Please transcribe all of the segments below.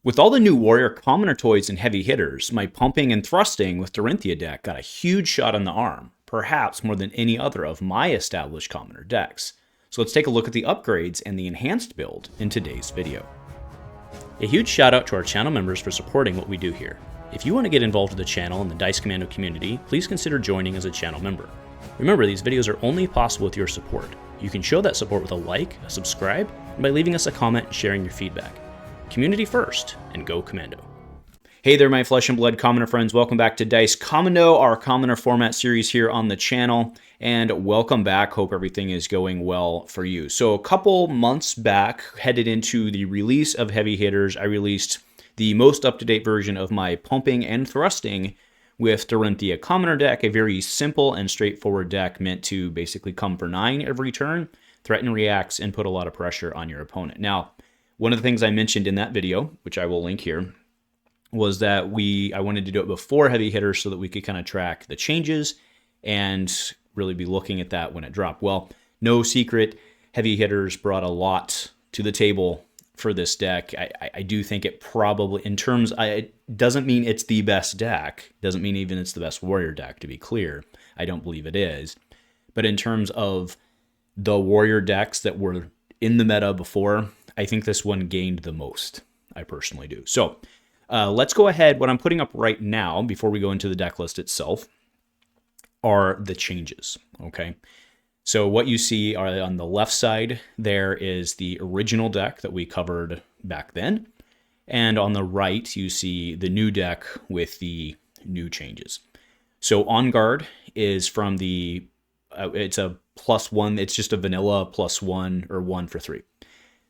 With all the new warrior commoner toys and heavy hitters, my pumping and thrusting with Dorinthea deck got a huge shot on the arm, perhaps more than any other of my established commoner decks. So let's take a look at the upgrades and the enhanced build in today's video. A huge shout out to our channel members for supporting what we do here. If you want to get involved with the channel and the Dice Commando community, please consider joining as a channel member. Remember, these videos are only possible with your support. You can show that support with a like, a subscribe, and by leaving us a comment and sharing your feedback. Community first, and go Commando. Hey there, my flesh and blood commoner friends. Welcome back to Dice Commando, our commoner format series here on the channel. And welcome back. Hope everything is going well for you. So a couple months back, headed into the release of Heavy Hitters, I released the most up-to-date version of my pumping and thrusting with Dorinthea commoner deck, a very simple and straightforward deck meant to basically come for 9 every turn, threaten reacts, and put a lot of pressure on your opponent. Now, one of the things I mentioned in that video, which I will link here, was that I wanted to do it before Heavy Hitters so that we could kind of track the changes and really be looking at that when it dropped. Well, no secret, Heavy Hitters brought a lot to the table for this deck. I do think it probably, in terms, it doesn't mean it's the best deck, doesn't mean even it's the best warrior deck, to be clear. I don't believe it is. But in terms of the warrior decks that were in the meta before, I think this one gained the most. I personally do. So let's go ahead. What I'm putting up right now, before we go into the deck list itself, are the changes. Okay. So what you see are on the left side, there is the original deck that we covered back then. And on the right, you see the new deck with the new changes. So On Guard is from the, it's a +1. It's just a vanilla +1 or 1 for 3.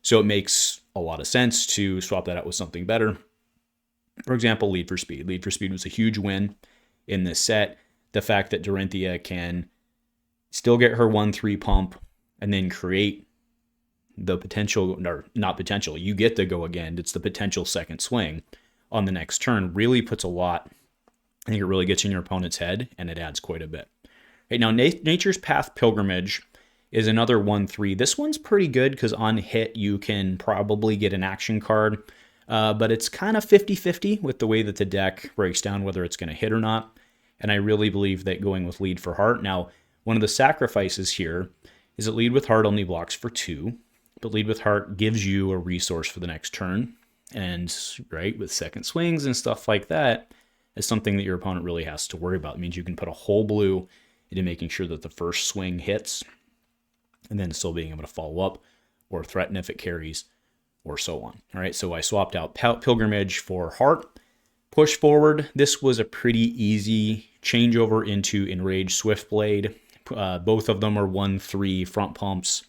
So it makes a lot of sense to swap that out with something better. For example, Lead for Speed. Lead for Speed was a huge win in this set. The fact that Dorinthea can still get her 1/3 pump and then create the potential, or not potential, you get to go again. It's the potential second swing on the next turn. Really puts a lot. I think it really gets in your opponent's head, and it adds quite a bit. Right now, Nature's Path Pilgrimage is another 1/3. This one's pretty good because on hit you can probably get an action card, but it's kind of 50-50 with the way that the deck breaks down whether it's going to hit or not. And I really believe that going with Lead for Heart. Now, one of the sacrifices here is that Lead with Heart only blocks for 2, but Lead with Heart gives you a resource for the next turn. And right, with second swings and stuff like that, is something that your opponent really has to worry about. It means you can put a whole blue into making sure that the first swing hits, and then still being able to follow up or threaten if it carries, or so on. All right, so I swapped out Pilgrimage for Heart. Push Forward, this was a pretty easy changeover into Enraged Swiftblade. Both of them are 1/3 front pumps.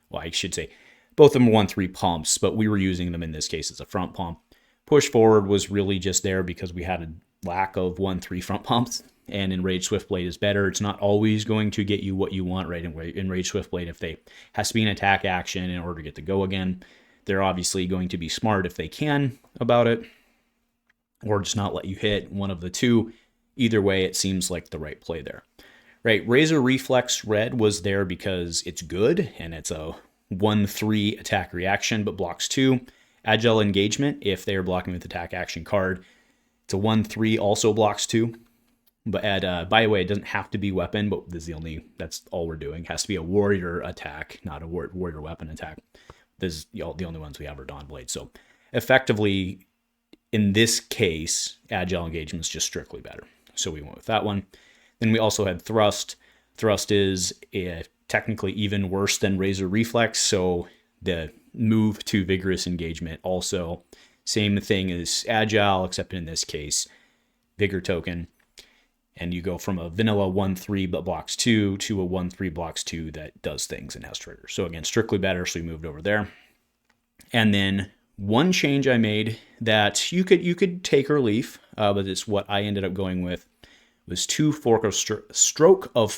Well, I should say both of them are 1/3 pumps, but we were using them in this case as a front pump. Push Forward was really just there because we had a lack of 1/3 front pumps, and Enraged Swiftblade is better. It's not always going to get you what you want, right? Enraged Swiftblade, if they has to be an attack action in order to get to go again, they're obviously going to be smart if they can about it, or just not let you hit one of the two. Either way, it seems like the right play there. Right, Razor Reflex Red was there because it's good, and it's a 1/3 attack reaction, but blocks 2. Agile Engagement, if they are blocking with attack action card, it's a 1/3, also blocks 2. But by the way, it doesn't have to be weapon, but that's all we're doing. It has to be a warrior attack, not a warrior weapon attack. This the only ones we have are Dawnblade. So effectively, in this case, Agile Engagement is just strictly better. So we went with that one. Then we also had Thrust. Thrust is technically even worse than Razor Reflex, so the move to Vigorous Engagement also. Same thing as Agile, except in this case, Vigor token. And you go from a vanilla 1/3 but blocks 2 to a 1/3 blocks 2 that does things and has triggers. So again, strictly better, so we moved over there. And then one change I made that you could take or leave, but it's what I ended up going with, was 2 Stroke of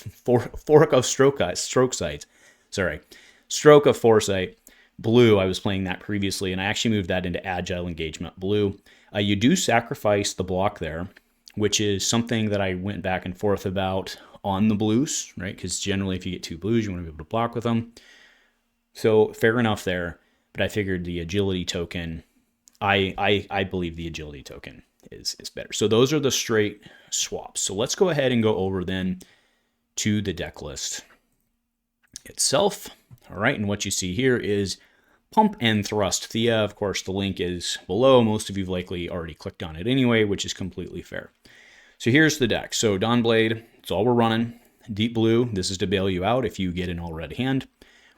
Foresight blue. I was playing that previously, and I actually moved that into Agile Engagement blue. You do sacrifice the block there, which is something that I went back and forth about on the blues, right? Because generally if you get 2 blues, you want to be able to block with them. So fair enough there, but I figured the agility token I believe the agility token is better. So those are the straight swaps. So let's go ahead and go over then to the deck list itself. All right, and what you see here is Pump and Thrust Thea. Of course, the link is below. Most of you've likely already clicked on it anyway, which is completely fair. So here's the deck. So Dawnblade, it's all we're running. Deep Blue, this is to bail you out if you get an all red hand.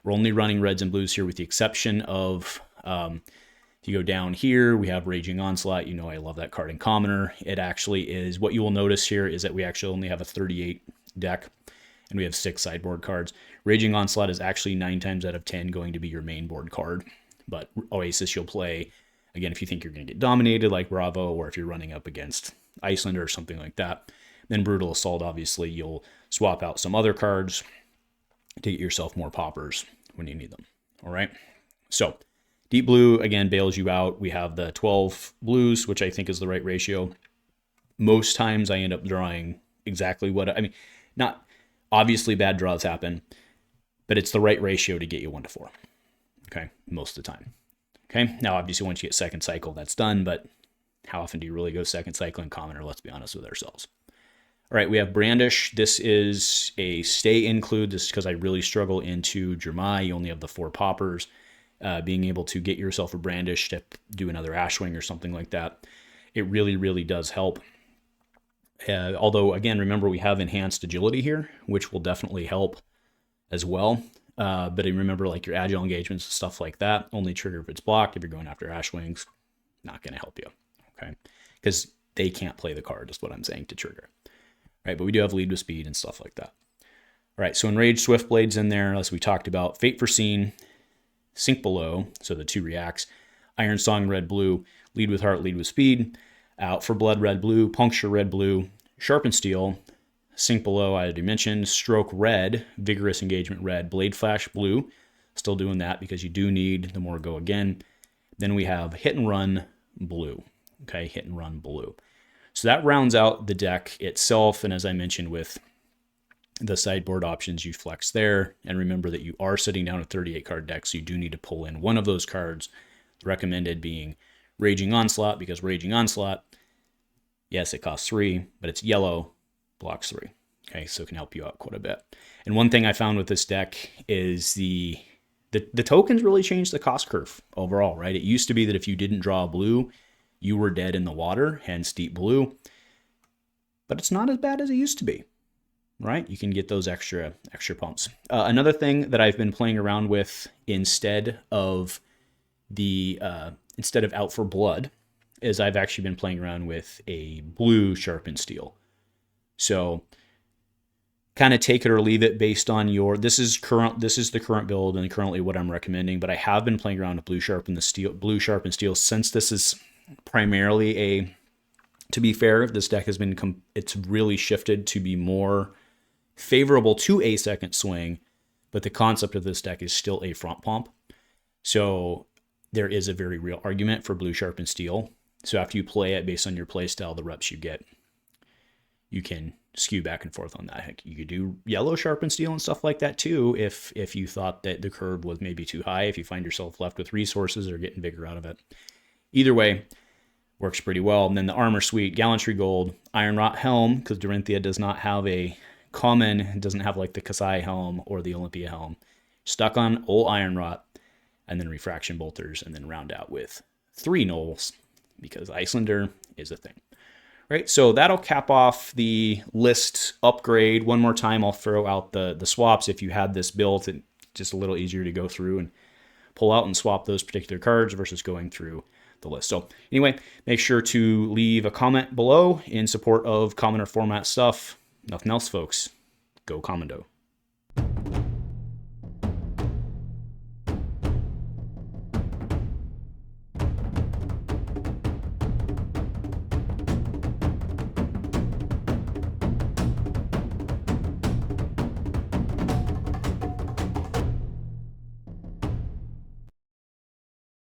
We're only running reds and blues here with the exception of, if you go down here, we have Raging Onslaught. You know I love that card in Commoner. It actually is, what you will notice here is that we actually only have a 38 deck, and we have 6 sideboard cards. Raging Onslaught is actually 9 times out of 10 going to be your main board card, but Oasis you'll play, again, if you think you're going to get dominated like Bravo, or if you're running up against Icelander or something like that. Then Brutal Assault, obviously, you'll swap out some other cards to get yourself more poppers when you need them. All right, so Deep Blue, again, bails you out. We have the 12 blues, which I think is the right ratio. Most times I end up drawing exactly what, I mean, not obviously bad draws happen, but it's the right ratio to get you 1 to 4. Okay, most of the time. Okay, now obviously once you get second cycle, that's done, but how often do you really go second cycle in Commoner? Let's be honest with ourselves. All right, we have Brandish. This is a stay include. This is because I really struggle into Jermai. You only have the 4 poppers. Being able to get yourself a Brandish to do another Ashwing or something like that, it really, really does help. Although, again, remember we have enhanced agility here, which will definitely help as well. But remember, like your agile engagements and stuff like that, only trigger if it's blocked. If you're going after Ashwings, not going to help you, okay? Because they can't play the card, is what I'm saying, to trigger. Right, but we do have lead with speed and stuff like that. All right, so Enraged Swiftblade's in there, as we talked about. Fate Foreseen, Sink Below, so the 2 reacts. Iron Song, red, blue. Lead with Heart, lead with speed. Out for Blood, red, blue. Puncture, red, blue. Sharpen Steel. Sink Below, I already mentioned. Stroke, red. Vigorous Engagement, red. Blade Flash, blue. Still doing that because you do need the more Go Again. Then we have Hit and Run, blue. Okay, Hit and Run, blue. So that rounds out the deck itself. And as I mentioned with the sideboard options, you flex there. And remember that you are sitting down a 38 card deck, so you do need to pull in one of those cards. Recommended being Raging Onslaught, because Raging Onslaught, yes, it costs 3, but it's yellow, blocks 3. Okay, so it can help you out quite a bit. And one thing I found with this deck is the tokens really changed the cost curve overall, right? It used to be that if you didn't draw a blue, you were dead in the water, hence Deep Blue. But it's not as bad as it used to be, right? You can get those extra pumps. Another thing that I've been playing around with instead of Out for Blood is I've actually been playing around with a blue Sharpened Steel. So kind of take it or leave it based on this is the current build and currently what I'm recommending, but I have been playing around with blue Sharpened Steel since this is primarily to be fair, this deck has been, it's really shifted to be more favorable to a second swing, but the concept of this deck is still a front pump. So there is a very real argument for blue Sharpened Steel. So after you play it based on your play style, the reps you get, you can skew back and forth on that. Heck, you could do yellow Sharpened Steel and stuff like that too if you thought that the curve was maybe too high, if you find yourself left with resources or getting bigger out of it. Either way, works pretty well. And then the Armor Suite, Gallantry Gold, Iron Rot Helm, because Dorinthea does not have a common, it doesn't have like the Kassai Helm or the Olympia Helm. Stuck on old Iron Rot, and then Refraction Bolters, and then round out with 3 Knolls, because Icelander is a thing. Right, so that'll cap off the list upgrade. One more time, I'll throw out the swaps. If you had this built, it's just a little easier to go through and pull out and swap those particular cards versus going through the list. So anyway, make sure to leave a comment below in support of Commoner format stuff. Nothing else, folks. Go Commando.